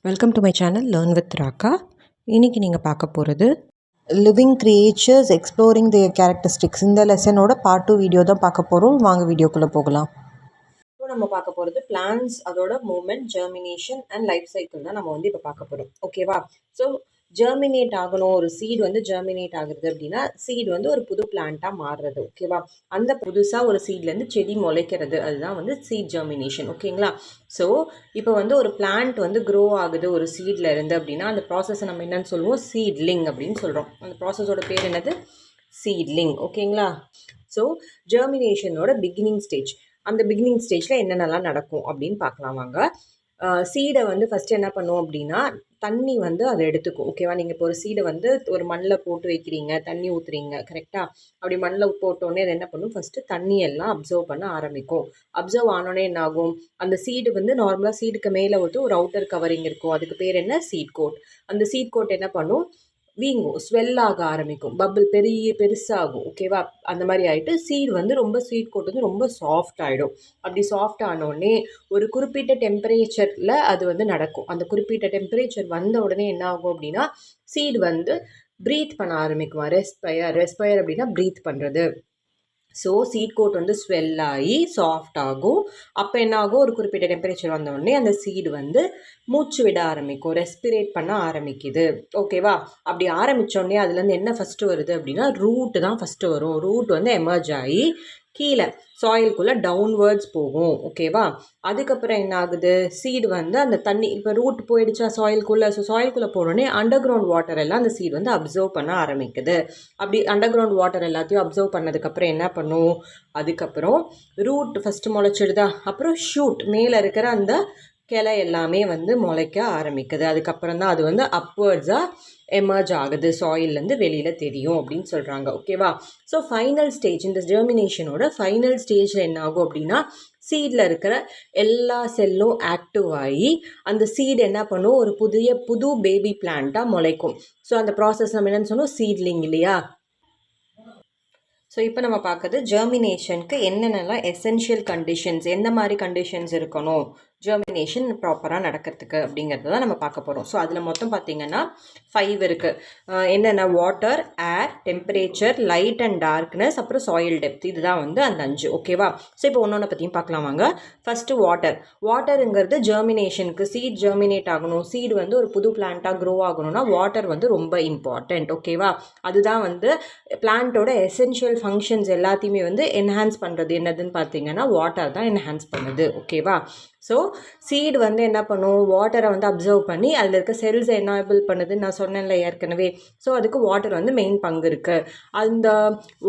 Welcome to my channel learn with Raqqa. இன்றைக்கி நீங்கள் பார்க்க போகிறது லிவிங் கிரியேச்சர்ஸ் எக்ஸ்ப்ளோரிங் தி கேரக்டரிஸ்டிக்ஸ். இந்த லெசனோட பார்ட் 2 வீடியோ தான் பார்க்க போகிறோம். வாங்க வீடியோக்குள்ளே போகலாம். இப்போ நம்ம பார்க்க போகிறது பிளான்ஸ், அதோட movement, germination and life cycle தான் நம்ம இப்போ பார்க்க போகிறோம். ஓகேவா? ஸோ ஜெர்மினேட் ஆகணும், ஒரு சீட் ஜெர்மினேட் ஆகுறது அப்படின்னா சீட் ஒரு புது பிளான்ட்டாக மாறுறது. ஓகேவா? அந்த புதுசாக ஒரு சீட்லேருந்து செடி முளைக்கிறது, அதுதான் சீட் ஜெர்மினேஷன். ஓகேங்களா? ஸோ இப்போ ஒரு பிளான்ட் க்ரோ ஆகுது ஒரு சீடில் இருந்து அப்படின்னா அந்த ப்ராசஸை நம்ம என்னன்னு சொல்லுவோம்? சீட்லிங் அப்படின்னு சொல்கிறோம். அந்த ப்ராசஸோட பேர் என்னது? சீட்லிங். ஓகேங்களா? ஸோ ஜெர்மினேஷனோட பிகினிங் ஸ்டேஜ், அந்த பிகினிங் ஸ்டேஜில் என்னென்னலாம் நடக்கும் அப்படின்னு பார்க்கலாம் வாங்க. சீடை ஃபஸ்ட்டு என்ன பண்ணுவோம் அப்படின்னா தண்ணி அதை எடுத்துக்கும். ஓகேவா? நீங்கள் இப்போ ஒரு சீடை ஒரு மண்ணில் போட்டு வைக்கிறீங்க, தண்ணி ஊற்றுறீங்க, கரெக்டாக? அப்படி மண்ணில் போட்டோடனே அது என்ன பண்ணும்? ஃபஸ்ட்டு தண்ணியெல்லாம் அப்சர்வ் பண்ண ஆரம்பிக்கும். அப்சர்வ் ஆனோடனே என்ன ஆகும்? அந்த சீடு நார்மலாக சீடுக்கு மேலே ஒரு அவுட்டர் கவரிங் இருக்கும், அதுக்கு பேர் என்ன? Seed coat. அந்த சீட் கோட் என்ன பண்ணும்? வீங்கும், ஸ்வெல் ஆக ஆரம்பிக்கும், பபிள் பெருசாகும். ஓகேவா? அந்த மாதிரி ஆகிட்டு சீட் ரொம்ப ஸ்வீட் கோட் ரொம்ப சாஃப்ட் ஆகிடும். அப்படி சாஃப்ட் ஆனோடனே ஒரு குறிப்பிட்ட டெம்பரேச்சரில் அது நடக்கும். அந்த குறிப்பிட்ட டெம்பரேச்சர் வந்த உடனே என்ன ஆகும் அப்படின்னா சீட் ப்ரீத் பண்ண ஆரம்பிக்குமா. ரெஸ்பயர் அப்படின்னா ப்ரீத் பண்ணுறது. ஸோ சீட் கோட் ஸ்வெல் ஆகி சாஃப்ட் ஆகும். அப்போ என்ன ஆகும்? ஒரு குறிப்பிட்ட டெம்பரேச்சர் வந்தோடனே அந்த சீடு மூச்சு விட ஆரம்பிக்கும், ரெஸ்பிரேட் பண்ண ஆரம்பிக்குது. ஓகேவா? அப்படி ஆரம்பித்தோடனே அதுலேருந்து என்ன ஃபஸ்ட்டு வருது அப்படின்னா ரூட்டு தான் ஃபஸ்ட்டு வரும். ரூட் எமர்ஜ் ஆகி கீழே சாயிலுக்குள்ளே டவுன்வேர்ட்ஸ் போகும். ஓகேவா? அதுக்கப்புறம் என்ன ஆகுது? சீடு அந்த தண்ணி இப்போ ரூட் போயிடுச்சா சாயிலுக்குள்ளே. ஸோ சாயிலுக்குள்ளே போனோடனே அண்டர் கிரவுண்ட் வாட்டர் எல்லாம் அந்த சீடு அப்சர்வ் பண்ண ஆரம்பிக்குது. அப்படி அண்டர் கிரவுண்ட் வாட்டர் எல்லாத்தையும் அப்சர்வ் பண்ணதுக்கப்புறம் என்ன பண்ணும்? அதுக்கப்புறம் ரூட் ஃபஸ்ட்டு முளைச்சிடுதா, அப்புறம் ஷூட் மேலே இருக்கிற அந்த கிளை எல்லாமே முளைக்க ஆரம்பிக்குது. அதுக்கப்புறம் தான் அது அப்வர்ட்ஸாக எமர்ஜ் ஆகுது, சாயில்லேருந்து வெளியில் தெரியும் அப்படின்னு சொல்கிறாங்க. ஓகேவா? ஸோ ஃபைனல் ஸ்டேஜ், இந்த ஜெர்மினேஷனோட ஃபைனல் ஸ்டேஜில் என்ன ஆகும் அப்படின்னா சீடில் இருக்கிற எல்லா செல்லும் ஆக்டிவ் ஆகி அந்த சீடு என்ன பண்ணும்? ஒரு புது பேபி பிளான்ட்டாக முளைக்கும். ஸோ அந்த ப்ராசஸ் நம்ம என்னென்னு சொன்னோம்? சீட்லிங் இல்லையா? ஸோ இப்போ நம்ம பார்க்குறது ஜெர்மினேஷனுக்கு என்னென்னலாம் எசென்ஷியல் கண்டிஷன்ஸ், எந்த மாதிரி கண்டிஷன்ஸ் இருக்கணும் ஜெர்மினேஷன் ப்ராப்பராக நடக்கிறதுக்கு அப்படிங்கிறது தான் நம்ம பார்க்க போகிறோம். ஸோ அதில் மொத்தம் பார்த்திங்கன்னா 5 இருக்குது. என்னென்ன? Water, air, temperature, light and darkness, அப்புறம் சாயில் டெப்த். இதுதான் அந்த 5. ஓகேவா? ஸோ இப்போ ஒன்று பற்றியும் பார்க்கலாம் வாங்க. First water. வாட்டருங்கிறது ஜெர்மினேஷனுக்கு, சீட் ஜெர்மினேட் ஆகணும், சீடு ஒரு புது பிளான்ட்டாக க்ரோ ஆகணும்னா வாட்டர் ரொம்ப இம்பார்ட்டண்ட். ஓகேவா? அதுதான் பிளான்ட்டோட எசென்ஷியல் ஃபங்க்ஷன்ஸ் எல்லாத்தையுமே என்ஹான்ஸ் பண்ணுறது என்னதுன்னு பார்த்தீங்கன்னா வாட்டர் தான் என்ஹான்ஸ் பண்ணுது. ஓகேவா? ஸோ சீடு என்ன பண்ணும்? வாட்டரை அப்சர்வ் பண்ணி அதில் இருக்க செல்ஸை என்னபிள் பண்ணுதுன்னு நான் சொன்னேன்ல ஏற்கனவே. ஸோ அதுக்கு வாட்டர் மெயின் பங்கு இருக்குது. அந்த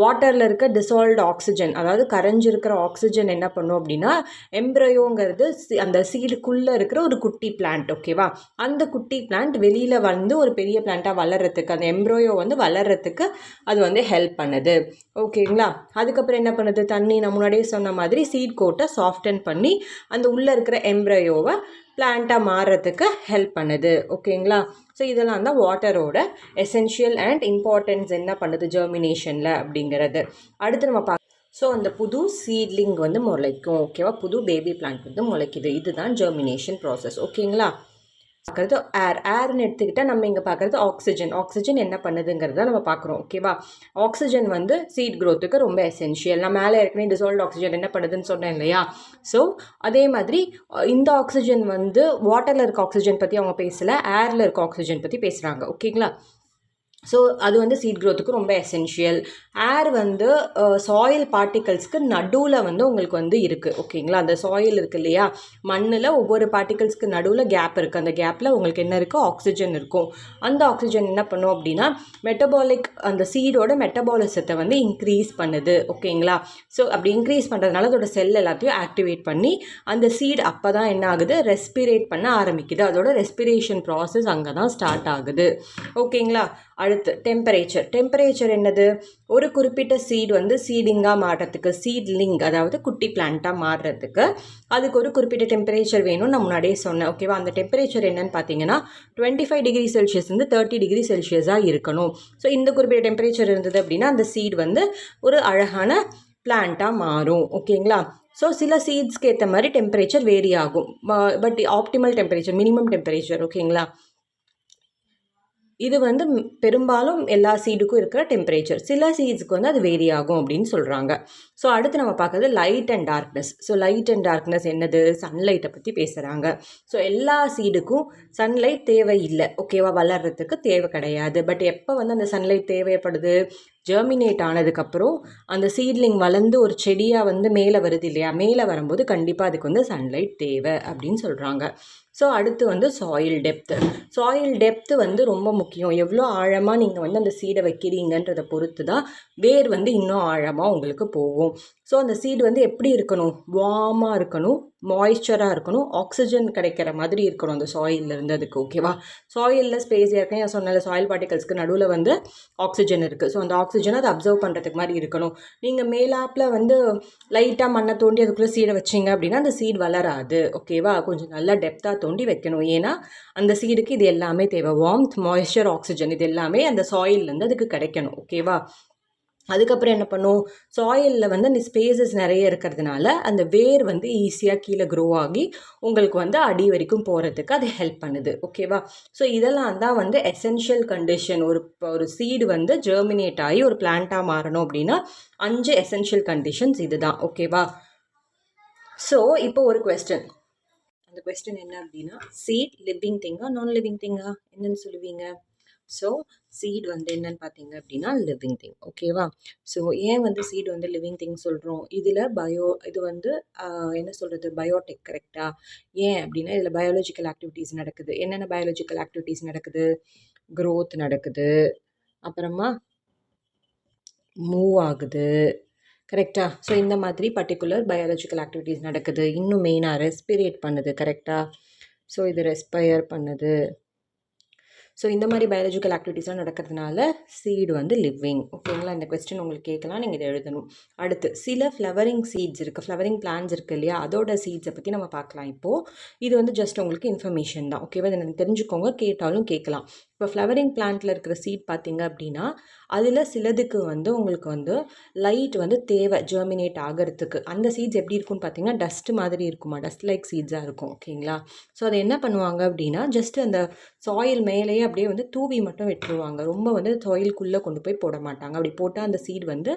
வாட்டரில் இருக்க டிசால்வ்டு ஆக்சிஜன், அதாவது கரைஞ்சிருக்கிற ஆக்சிஜன் என்ன பண்ணும் அப்படின்னா எம்ப்ரயோங்கிறது அந்த சீடுக்குள்ளே இருக்கிற ஒரு குட்டி பிளான்ட். ஓகேவா? அந்த குட்டி பிளான்ட் வெளியில் ஒரு பெரிய பிளான்ட்டாக வளர்கிறதுக்கு, அந்த எம்ப்ரயோ வளர்கிறதுக்கு அது ஹெல்ப் பண்ணுது. ஓகேங்களா? அதுக்கப்புறம் என்ன பண்ணுது? தண்ணி நான் முன்னாடியே சொன்ன மாதிரி சீட் கோட்டை சாஃப்டன் பண்ணி அந்த உள்ளே இருக்கிற எம்ப்ரயோவை பிளான்ட்டாக மாறுறதுக்கு ஹெல்ப் பண்ணுது. ஓகேங்களா? ஸோ இதெல்லாம் தான் வாட்டரோட எசென்ஷியல் அண்ட் இம்பார்ட்டன்ஸ் என்ன பண்ணுது ஜெர்மினேஷனில் அப்படிங்கிறது. அடுத்து நம்ம ஸோ அந்த புது சீட்லிங் முளைக்கும். ஓகேவா? புது பேபி பிளான்ட் முளைக்குது. இதுதான் ஜெர்மினேஷன் ப்ராசஸ். ஓகேங்களா? பார்க்குறது ஏர்னு எடுத்துக்கிட்டால் நம்ம இங்கே பார்க்குறது ஆக்சிஜன் என்ன பண்ணுதுங்கிறத நம்ம பார்க்குறோம். ஓகேவா? ஆக்சிஜன் சீட் க்ரோத்துக்கு ரொம்ப எசென்ஷியல். நான் மேலே ஏற்கனவே டிசால்வ்டு ஆக்சிஜன் என்ன பண்ணுதுன்னு சொன்னேன் இல்லையா? ஸோ அதே மாதிரி இந்த ஆக்சிஜன் வாட்டரில் இருக்க ஆக்சிஜன் பற்றி அவங்க பேசலை, ஏரில் இருக்க ஆக்சிஜன் பற்றி பேசுகிறாங்க. ஓகேங்களா? ஸோ அது சீட் க்ரோத்துக்கு ரொம்ப எசென்ஷியல். ஏர் சாயில் பார்ட்டிகல்ஸ்க்கு நடுவில் உங்களுக்கு இருக்குது. ஓகேங்களா? அந்த சாயில் இருக்குது இல்லையா, மண்ணில் ஒவ்வொரு பார்ட்டிகல்ஸ்க்கு நடுவில் கேப் இருக்குது. அந்த கேப்பில் உங்களுக்கு என்ன இருக்குது? ஆக்சிஜன் இருக்கும். அந்த ஆக்சிஜன் என்ன பண்ணும் அப்படின்னா மெட்டபாலிக், அந்த சீடோட மெட்டபாலிசத்தை இன்க்ரீஸ் பண்ணுது. ஓகேங்களா? ஸோ அப்படி இன்க்ரீஸ் பண்ணுறதுனால அதோட செல் எல்லாத்தையும் ஆக்டிவேட் பண்ணி அந்த சீட் அப்போ தான் என்ன ஆகுது? ரெஸ்பிரேட் பண்ண ஆரம்பிக்குது. அதோட ரெஸ்பிரேஷன் ப்ராசஸ் அங்கே தான் ஸ்டார்ட் ஆகுது. ஓகேங்களா? அடுத்து டெம்பரேச்சர் என்னது? ஒரு குறிப்பிட்ட சீடு சீடிங்காக மாறுறதுக்கு, சீட்லிங் அதாவது குட்டி பிளான்ட்டாக மாறுறதுக்கு அதுக்கு ஒரு குறிப்பிட்ட டெம்பரேச்சர் வேணும்னு நான் முன்னாடியே சொன்னேன். ஓகேவா? அந்த டெம்பரேச்சர் என்னன்னு பார்த்தீங்கன்னா 25 டிகிரி செல்சியஸ் 30 டிகிரி செல்சியஸாக இருக்கணும். ஸோ இந்த குறிப்பிட்ட டெம்பரேச்சர் இருந்தது அப்படின்னா அந்த சீடு ஒரு அழகான பிளான்ட்டாக மாறும். ஓகேங்களா? ஸோ சில சீட்ஸ்க்கு ஏற்ற மாதிரி டெம்பரேச்சர் வேரி ஆகும். But optimal temperature, minimum temperature, ஓகேங்களா. இது வந்து பெரும்பாலும் எல்லா சீடுக்கும் இருக்கிற டெம்பரேச்சர். சில சீட்ஸ்க்கு வந்து அது வேரி ஆகும் அப்படின்னு சொல்கிறாங்க. ஸோ அடுத்து நம்ம பார்க்குறது light and darkness. So light and darkness என்னது? சன்லைட்டை பற்றி பேசுகிறாங்க. ஸோ எல்லா சீடுக்கும் சன்லைட் தேவை இல்லை, ஓகேவா, வளர்கிறதுக்கு தேவை கிடையாது. பட் எப்போ வந்து அந்த சன்லைட் தேவைப்படுது? ஜெர்மினேட் ஆனதுக்கப்புறம் அந்த சீட்லிங் வளர்ந்து ஒரு செடியாக வந்து மேலே வருது இல்லையா, மேலே வரும்போது கண்டிப்பாக அதுக்கு வந்து சன்லைட் தேவை அப்படின்னு சொல்கிறாங்க. ஸோ அடுத்து வந்து சாயில் டெப்த்து. சாயில் டெப்த்து வந்து ரொம்ப முக்கியம். எவ்வளோ ஆழமாக நீங்கள் வந்து அந்த சீடை வைக்கிறீங்கன்றதை பொறுத்து தான் வேர் வந்து இன்னும் ஆழமாக உங்களுக்கு போகும். ஸோ அந்த சீடு வந்து எப்படி இருக்கணும்? வார்மாக இருக்கணும், மாய்ஸ்சராக இருக்கணும், ஆக்சிஜன் கிடைக்கிற மாதிரி இருக்கணும் அந்த சாயிலில் இருந்ததுக்கு, ஓகேவா. சாயிலில் ஸ்பேஸ் ஏற்கனவே நான் சொன்ன சாயில் பார்ட்டிகல்ஸ்க்கு நடுவில் வந்து ஆக்சிஜன் இருக்குது. ஸோ அந்த ஆக்சிஜனை அதை அப்சர்வ் பண்ணுறதுக்கு மாதிரி இருக்கணும். நீங்கள் மேலாப்பில் வந்து லைட்டாக மண்ணை தோண்டி அதுக்குள்ளே சீடை வச்சிங்க அப்படின்னா அந்த சீடு வளராது, ஓகேவா. கொஞ்சம் நல்லா டெப்த்தாக தோண்டி வைக்கணும். ஏன்னா அந்த சீடுக்கு இது எல்லாமே தேவை. வார்ம்த், மாய்ஸ்சர், ஆக்சிஜன் இது எல்லாமே அந்த சாயில்லேருந்து அதுக்கு கிடைக்கணும், ஓகேவா. அதுக்கப்புறம் என்ன பண்ணும்? சாயிலில் வந்து அந்த ஸ்பேசஸ் நிறைய இருக்கிறதுனால அந்த வேர் வந்து ஈஸியாக கீழே க்ரோ ஆகி உங்களுக்கு வந்து அடி வரைக்கும் போகிறதுக்கு அது ஹெல்ப் பண்ணுது, ஓகேவா. ஸோ இதெல்லாம் தான் வந்து எசென்ஷியல் கண்டிஷன். ஒரு சீடு வந்து ஜெர்மினேட் ஆகி ஒரு பிளான்ட்டாக மாறணும் அப்படின்னா 5 எசென்ஷியல் கண்டிஷன்ஸ் இது தான், ஓகேவா. ஸோ இப்போ ஒரு கொஸ்டின். அந்த கொஸ்டின் என்ன அப்படின்னா, சீட் லிவிங் திங்கா நான் லிவிங் திங்கா? என்னன்னு சொல்லுவீங்க? ஸோ சீட் வந்து என்னன்னு பார்த்தீங்க அப்படின்னா லிவிங் திங், ஓகேவா. ஸோ ஏன் வந்து சீட் வந்து லிவிங் திங் சொல்கிறோம்? இதில் இது வந்து என்ன சொல்கிறது, பயோடெக், கரெக்டாக. ஏன் அப்படின்னா இதில் பயாலஜிக்கல் ஆக்டிவிட்டீஸ் நடக்குது. என்னென்ன பயாலஜிக்கல் ஆக்டிவிட்டீஸ் நடக்குது? க்ரோத் நடக்குது, அப்புறமா மூவ் ஆகுது, கரெக்டாக. ஸோ இந்த மாதிரி பர்டிகுலர் பயாலஜிக்கல் ஆக்டிவிட்டீஸ் நடக்குது. இன்னும் மெயினாக ரெஸ்பிரேட் பண்ணுது, கரெக்டாக. ஸோ இது ரெஸ்பயர் பண்ணுது. ஸோ இந்த மாதிரி பயாலஜிக்கல் ஆக்டிவிட்டீஸ்லாம் நடக்கிறதுனால சீடு வந்து லிவிங், ஓகேங்களா. இந்த கொஸ்டின் உங்களுக்கு கேட்கலாம், நீங்கள் இதை எழுதணும். அடுத்து சில ஃப்ளவரிங் சீட்ஸ் இருக்குது, ஃப்ளவரிங் பிளான்ஸ் இருக்குது இல்லையா, அதோட சீட்ஸை பற்றி நம்ம பார்க்கலாம் இப்போது. இது வந்து ஜஸ்ட் உங்களுக்கு இன்ஃபர்மேஷன் தான், ஓகேவா. இதை நீங்கள் தெரிஞ்சுக்கோங்க, கேட்டாலும் கேட்கலாம். இப்போ ஃப்ளவரிங் பிளான்ட்டில் இருக்கிற சீட் பார்த்தீங்க அப்படின்னா அதில் சிலதுக்கு வந்து உங்களுக்கு வந்து லைட் வந்து தேவை ஜெர்மினேட் ஆகிறதுக்கு. அந்த சீட்ஸ் எப்படி இருக்கும்னு பார்த்தீங்கன்னா டஸ்ட் மாதிரி இருக்குமா, டஸ்ட் லைக் சீட்ஸாக இருக்கும், ஓகேங்களா. ஸோ அதை என்ன பண்ணுவாங்க அப்படின்னா ஜஸ்ட் அந்த சாயில் மேலேயே அப்படியே வந்து தூவி மட்டும் விட்டுருவாங்க. ரொம்ப வந்து சாயிலுக்குள்ளே கொண்டு போய் போட மாட்டாங்க. அப்படி போட்டால் அந்த சீட் வந்து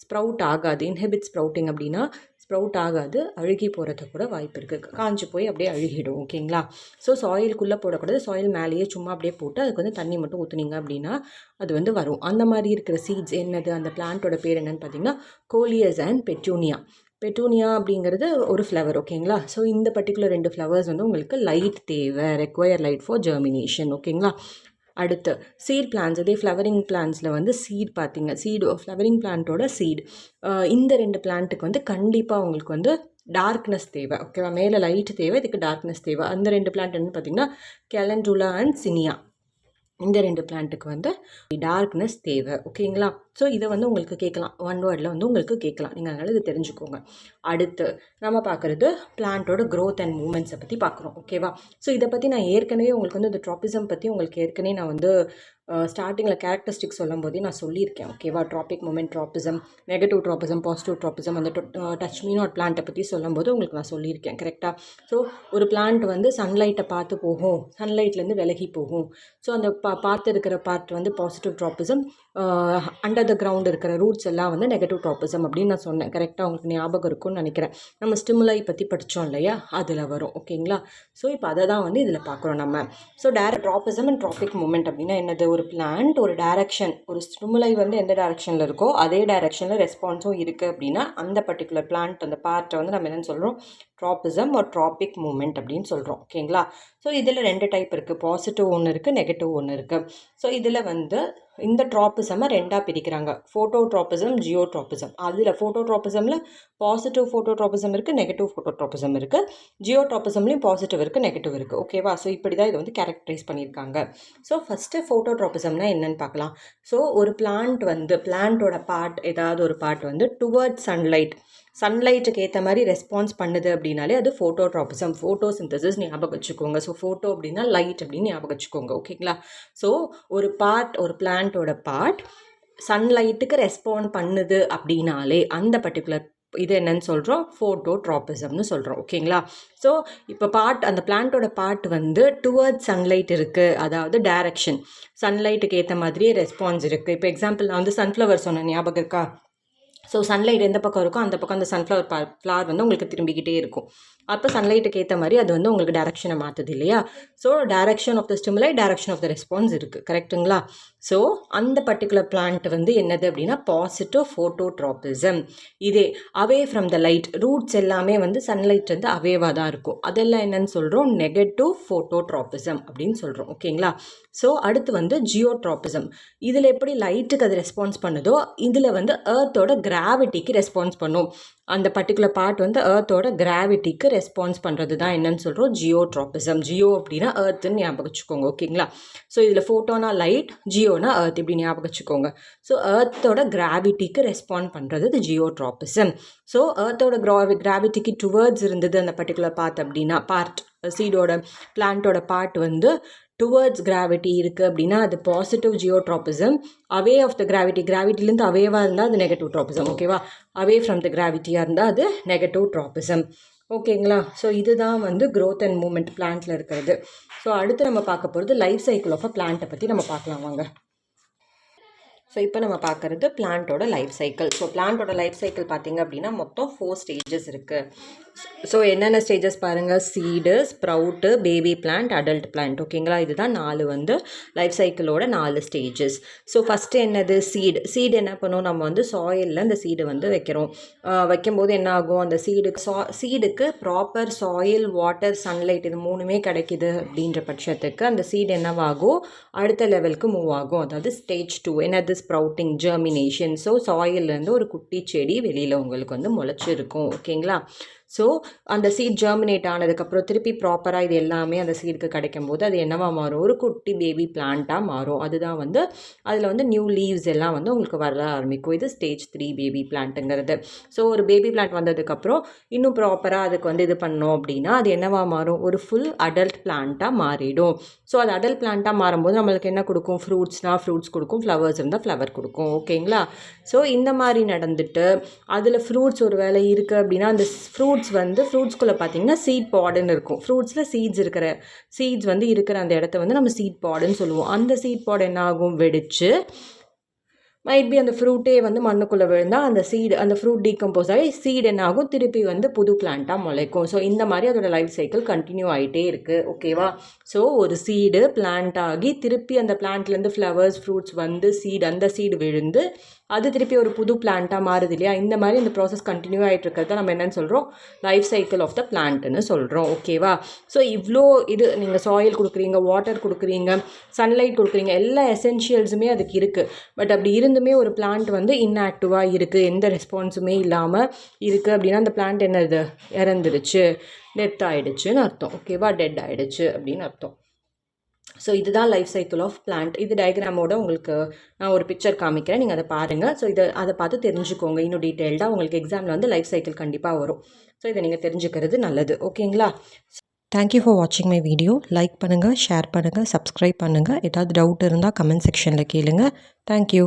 ஸ்ப்ரவுட் ஆகாது. இன்ஹிபிட் ஸ்ப்ரவுட்டிங் அப்படின்னா ஸ்ப்ரவுட் ஆகாது, அழுகி போகிறதுக்கு கூட வாய்ப்பு இருக்குது. காஞ்சி போய் அப்படியே அழுகிடும், ஓகேங்களா. ஸோ சாயிலுக்குள்ளே போடக்கூடாது, சாயில் மேலேயே சும்மா அப்படியே போட்டு அதுக்கு வந்து தண்ணி மட்டும் ஊற்றுனீங்க அப்படின்னா அது வந்து வரும். அந்த மாதிரி இருக்கிற சீட்ஸ் என்னது, அந்த பிளான்ட்டோட பேர் என்னன்னு பார்த்தீங்கன்னா கோலியஸ் அண்ட் பெட்டூனியா. பெட்டூனியா அப்படிங்கிறது ஒரு ஃப்ளவர், ஓகேங்களா. ஸோ இந்த பர்டிகுலர் 2 ஃப்ளவர்ஸ் வந்து உங்களுக்கு லைட் தேவை, ரெக்வயர் லைட் ஃபார் ஜெர்மினேஷன், ஓகேங்களா. அடுத்து சீட் பிளான்ஸ். அதே ஃப்ளவரிங் பிளான்ஸில் வந்து சீட் பார்த்தீங்க, சீடு ஃப்ளவரிங் பிளான்ட்டோட சீட். இந்த 2 பிளான்ட்டுக்கு வந்து கண்டிப்பாக உங்களுக்கு வந்து டார்க்னஸ் தேவை, ஓகேவா. மேலே லைட் தேவை, இதுக்கு டார்க்னஸ் தேவை. அந்த 2 பிளான்ட் என்னன்னு பார்த்தீங்கன்னா கேலண்டுலா அண்ட் சினியா. இந்த 2 பிளான்ட்டுக்கு வந்து டார்க்னஸ் தேவை, ஓகேங்களா. ஸோ இதை வந்து உங்களுக்கு கேட்கலாம், ஒன் வேர்டில் வந்து உங்களுக்கு கேட்கலாம், நீங்கள் அதனால் இதை தெரிஞ்சுக்கோங்க. அடுத்து நம்ம பார்க்குறது பிளான்ட்டோட க்ரோத் அண்ட் மூமெண்ட்ஸை பற்றி பார்க்குறோம், ஓகேவா. ஸோ இதை பற்றி நான் ஏற்கனவே உங்களுக்கு வந்து இந்த ட்ராபிசம் பற்றி உங்களுக்கு ஏற்கனவே நான் வந்து ஸ்டார்டிங்கில் கேரக்டரிஸ்டிக்ஸ் சொல்லும் போதே நான் சொல்லியிருக்கேன், ஓகேவா. Tropic movement tropism, negative tropism, positive tropism, அந்த டச் மீ நாட் பிளான்ட்டை பற்றி சொல்லும்போது உங்களுக்கு நான் சொல்லியிருக்கேன், கரெக்டாக. ஸோ ஒரு பிளான்ட் வந்து சன்லைட்டை பார்த்து போகும், சன்லைட்லேருந்து விலகி போகும். ஸோ அந்த பார்த்து இருக்கிற பார்ட் வந்து positive tropism, under the ground இருக்கிற ரூட்ஸ் எல்லாம் வந்து நெகட்டிவ் ட்ராபிசம் அப்படின்னு நான் சொன்னேன், கரெக்டாக. உங்களுக்கு ஞாபகம் இருக்கும்னு நினைக்கிறேன். நம்ம ஸ்டிமுலை பற்றி படித்தோம் இல்லையா, அதில் வரும், ஓகேங்களா. ஸோ இப்போ அதை தான் வந்து இதில் பார்க்குறோம் நம்ம. So tropism and tropic movement அப்படின்னா என்னது, ஒரு பிளான்ட் ஒரு டைரக்ஷன், ஒரு ஸ்டிமுலை வந்து எந்த டைரக்ஷனில் இருக்கோ அதே டைரக்ஷனில் ரெஸ்பான்ஸும் இருக்குது அப்படின்னா அந்த பர்டிகுலர் பிளான்ட் அந்த பார்ட்டை வந்து நம்ம என்னென்னு சொல்கிறோம், ட்ராபிசம் ஒரு ட்ராபிக் மூமெண்ட் அப்படின்னு சொல்கிறோம், ஓகேங்களா. ஸோ இதில் 2 டைப் இருக்குது, பாசிட்டிவ் ஒன்று இருக்குது, நெகட்டிவ் ஒன்று இருக்குது. ஸோ இதில் வந்து இந்த ட்ராபிசமை 2ஆக பிரிக்கிறாங்க, ஃபோட்டோட்ராபிசம், ஜியோட்ராபிசம். அதில் ஃபோட்டோட்ராபிசமில் பாசிட்டிவ் ஃபோட்டோட்ராபிசம் இருக்குது, நெகட்டிவ் ஃபோட்டோட்ராபிசம் இருக்குது. ஜியோட்ராபிசம்லேயும் பாசிட்டிவ் இருக்குது, நெகட்டிவ் இருக்குது, ஓகேவா. ஸோ இப்படி தான் இதை வந்து கேரக்டரைஸ் பண்ணியிருக்காங்க. ஸோ ஃபஸ்ட்டு ஃபோட்டோட்ராபிசம்னா என்னென்னு பார்க்கலாம். ஸோ ஒரு பிளான்ட் வந்து பிளான்ட்டோட பார்ட், ஏதாவது ஒரு பார்ட் வந்து டுவர்ட்ஸ் சன்லைட்டுக்கு ஏற்ற மாதிரி ரெஸ்பான்ஸ் பண்ணுது அப்படின்னாலே அது ஃபோட்டோட்ராபிசம், ஃபோட்டோசிந்தசிஸ் ஞாபகம் வச்சுக்கோங்க. ஸோ ஃபோட்டோ அப்படின்னா லைட் அப்படின்னு ஞாபகம் வச்சுக்கோங்க, ஓகேங்களா. ஸோ ஒரு பிளான்ட்டோட பார்ட் சன்லைட்டுக்கு ரெஸ்பாண்ட் பண்ணுது அப்படின்னாலே அந்த பர்டிகுலர் இது என்னன்னு சொல்கிறோம், ஃபோட்டோட்ராபிசம்னு சொல்கிறோம். ஓகேங்களா? ஸோ இப்போ அந்த பிளான்ட்டோட பார்ட் வந்து டுவர்ட்ஸ் சன்லைட் இருக்குது, அதாவது டைரக்ஷன், சன்லைட்டுக்கு ஏற்ற மாதிரியே ரெஸ்பான்ஸ் இருக்குது. இப்போ எக்ஸாம்பிள் நான் வந்து சன்ஃப்ளவர் சொன்னேன், ஞாபகம் இருக்கா? ஸோ சன்லைட் எந்த பக்கம் இருக்கோ அந்த பக்கம் அந்த சன்ஃப்ளவர் ஃப்ளவர் வந்து உங்களுக்கு திரும்பிக்கிட்டே இருக்கும். அப்போ சன்லைட்டுக்கு ஏற்ற மாதிரி அது வந்து உங்களுக்கு டைரக்ஷனை மாற்றுது இல்லையா? So direction of the stimuli, direction of the response இருக்குது. கரெக்டுங்களா? ஸோ அந்த பர்டிகுலர் பிளான்ட் வந்து என்னது அப்படின்னா பாசிட்டிவ் ஃபோட்டோட்ராபிசம். இதே away from the light, roots எல்லாமே வந்து சன்லைட் வந்து அவேவாக தான் இருக்கும். அதெல்லாம் என்னன்னு சொல்கிறோம், நெகட்டிவ் ஃபோட்டோட்ராபிசம் அப்படின்னு சொல்கிறோம். ஓகேங்களா? ஸோ அடுத்து வந்து ஜியோட்ராபிசம். இதில் எப்படி லைட்டுக்கு அது ரெஸ்பான்ஸ் பண்ணுதோ இதில் வந்து எர்த்தோட கிராவிட்டிக்கு ரெஸ்பான்ஸ் பண்ணும். அந்த பர்டிகுலர் பார்ட் வந்து எர்த்தோட கிராவிட்டிக்கு ரெஸ்பான்ஸ் பண்ணுறது தான் என்னன்னு சொல்கிறோம், ஜியோட்ராபிசம். ஜியோ அப்படின்னா எர்த்துன்னு ஞாபகம் வச்சுக்கோங்க. ஓகேங்களா? ஸோ இதில் ஃபோட்டோனா லைட், ஜியோனா எர்த், இப்படி ஞாபகம் வச்சுக்கோங்க. ஸோ எர்த்தோட கிராவிட்டிக்கு ரெஸ்பாண்ட் பண்ணுறது இது ஜியோட்ராபிசம். ஸோ எர்த்தோட கிராவிட்டிக்கு டுவர்ட்ஸ் இருந்தது அந்த பர்டிகுலர் பார்ட் சீடோட பிளான்ட்டோட பார்ட் வந்து டுவர்ட்ஸ் கிராவிட்டி இருக்குது அப்படின்னா அது positive geotropism. Away of the கிராவிட்டிலேருந்து அவேவாக இருந்தால் அது நெகட்டிவ் ட்ராபிசம். ஓகேவா? அவே ஃப்ரம் த கிராவிட்டியாக இருந்தால் அது நெகட்டிவ் ட்ராபிசம். ஓகேங்களா? ஸோ இதுதான் வந்து க்ரோத் அண்ட் மூமெண்ட் பிளான்ட்டில் இருக்கிறது. ஸோ அடுத்து நம்ம பார்க்க போகிறது லைஃப் சைக்கிள் ஆஃப் அ பிளான்ட்டை பற்றி நம்ம பார்க்கலாம் வாங்க. ஸோ இப்போ நம்ம பார்க்குறது பிளான்ட்டோட லைஃப் சைக்கிள். ஸோ பிளான்ட்டோட லைஃப் சைக்கிள் பார்த்திங்க அப்படின்னா மொத்தம் 4 ஸ்டேஜஸ் இருக்குது. ஸோ என்னென்ன ஸ்டேஜஸ் பாருங்கள், seed, sprout, baby plant, adult plant. ஓகேங்களா? இதுதான் 4 வந்து லைஃப் சைக்கிளோட 4 ஸ்டேஜஸ். ஸோ ஃபஸ்ட்டு என்னது, சீடு என்ன பண்ணும், நம்ம வந்து சாயிலில் அந்த சீடு வந்து வைக்கும்போது என்ன ஆகும், அந்த சீடுக்கு ப்ராப்பர் சாயில், வாட்டர், சன்லைட் இது 3மே கிடைக்கிது அப்படின்ற பட்சத்துக்கு அந்த சீடு என்னவாகும், அடுத்த லெவலுக்கு மூவ் ஆகும். அதாவது ஸ்டேஜ் 2 என்னது, ஸ்ப்ரவுட்டிங், ஜெர்மினேஷன். ஸோ சாயிலேருந்து ஒரு குட்டி செடி வெளியில் உங்களுக்கு வந்து முளைச்சிருக்கும். ஓகேங்களா? ஸோ அந்த சீட் ஜெர்மினேட் ஆனதுக்கப்புறம் திருப்பி ப்ராப்பராக இது எல்லாமே அந்த சீடுக்கு கிடைக்கும் போது அது என்னவா மாறும், ஒரு குட்டி பேபி பிளான்ட்டாக மாறும். அதுதான் வந்து அதில் வந்து நியூ லீவ்ஸ் எல்லாம் வந்து உங்களுக்கு வர ஆரம்பிக்கும். இது ஸ்டேஜ் 3 பேபி பிளான்ட்டுங்கிறது. ஸோ ஒரு பேபி பிளான்ட் வந்ததுக்கப்புறம் இன்னும் ப்ராப்பராக அதுக்கு வந்து இது பண்ணோம் அப்படின்னா அது என்னவா மாறும், ஒரு ஃபுல் அடல்ட் பிளான்ட்டாக மாறிடும். ஸோ அது அடல்ட் பிளான்ட்டாக மாறும்போது நம்மளுக்கு என்ன கொடுக்கும், ஃப்ரூட்ஸ்னால் ஃப்ரூட்ஸ் கொடுக்கும், ஃப்ளவர்ஸ் இருந்தால் ஃப்ளவர் கொடுக்கும். ஓகேங்களா? ஸோ இந்த மாதிரி நடந்துட்டு அதில் ஃப்ரூட்ஸ் ஒரு வேலை இருக்குது அப்படின்னா அந்த ஃப்ரூட்ஸ்குள்ளே பார்த்திங்கன்னா சீட் பாடுன்னு இருக்கும். ஃப்ரூட்ஸில் சீட்ஸ் வந்து இருக்கிற அந்த இடத்த வந்து நம்ம சீட் பாடுன்னு சொல்லுவோம். அந்த சீட் பாடு என்ன ஆகும், வெடித்து மைட் பி அந்த ஃப்ரூட்டே வந்து மண்ணுக்குள்ளே விழுந்தால் அந்த ஃப்ரூட் டீகம்போஸ் ஆகி சீட் என்ன ஆகும், திருப்பி வந்து புது பிளான்ட்டாக முளைக்கும். ஸோ இந்த மாதிரி அதோட லைஃப் சைக்கிள் கண்டினியூ ஆகிட்டே இருக்குது. ஓகேவா? ஸோ ஒரு சீடு பிளான்ட் ஆகி திருப்பி அந்த பிளான்ட்லேருந்து ஃப்ளவர்ஸ், ஃப்ரூட்ஸ் வந்து அந்த சீடு விழுந்து அது திருப்பி ஒரு புது பிளான்ட்டாக மாறுது இல்லையா? இந்த மாதிரி இந்த ப்ராசஸ் கண்டினியூ ஆகிட்டு இருக்கிறத நம்ம என்னென்னு சொல்கிறோம், லைஃப் சைக்கிள் ஆஃப் த பிளான்ட்னு சொல்கிறோம். ஓகேவா? ஸோ இவ்வளோ இது நீங்கள் சாயில் கொடுக்குறீங்க, வாட்டர் கொடுக்குறீங்க, சன்லைட் கொடுக்குறீங்க, எல்லா எசென்ஷியல்ஸுமே அதுக்கு இருக்குது. பட் அப்படி இருந்துமே ஒரு பிளான்ட் வந்து இன்ஆக்டிவாக இருக்குது, எந்த ரெஸ்பான்ஸுமே இல்லாமல் இருக்குது அப்படின்னா அந்த பிளான்ட் என்னது, இறந்துடுச்சு, டெத் ஆகிடுச்சுன்னு அர்த்தம். ஓகேவா? டெட் ஆகிடுச்சு அப்படின்னு அர்த்தம். ஸோ இதுதான் லைஃப் சைக்கிள் ஆஃப் பிளான்ட். இது டயக்ராமோட உங்களுக்கு நான் ஒரு பிக்சர் காமிக்கிறேன், நீங்கள் அதை பாருங்கள். ஸோ அதை பார்த்து தெரிஞ்சுக்கோங்க இன்னும் டீட்டெயில்டாக. உங்களுக்கு எக்ஸாமில் வந்து லைஃப் சைக்கிள் கண்டிப்பாக வரும். ஸோ இதை நீங்கள் தெரிஞ்சுக்கிறது நல்லது. ஓகேங்களா? தேங்க்யூ ஃபார் வாட்சிங் மை வீடியோ. லைக் பண்ணுங்கள், ஷேர் பண்ணுங்கள், சப்ஸ்கிரைப் பண்ணுங்கள். ஏதாவது டவுட் இருந்தால் கமெண்ட் செக்ஷனில் கேளுங்கள். தேங்க்யூ.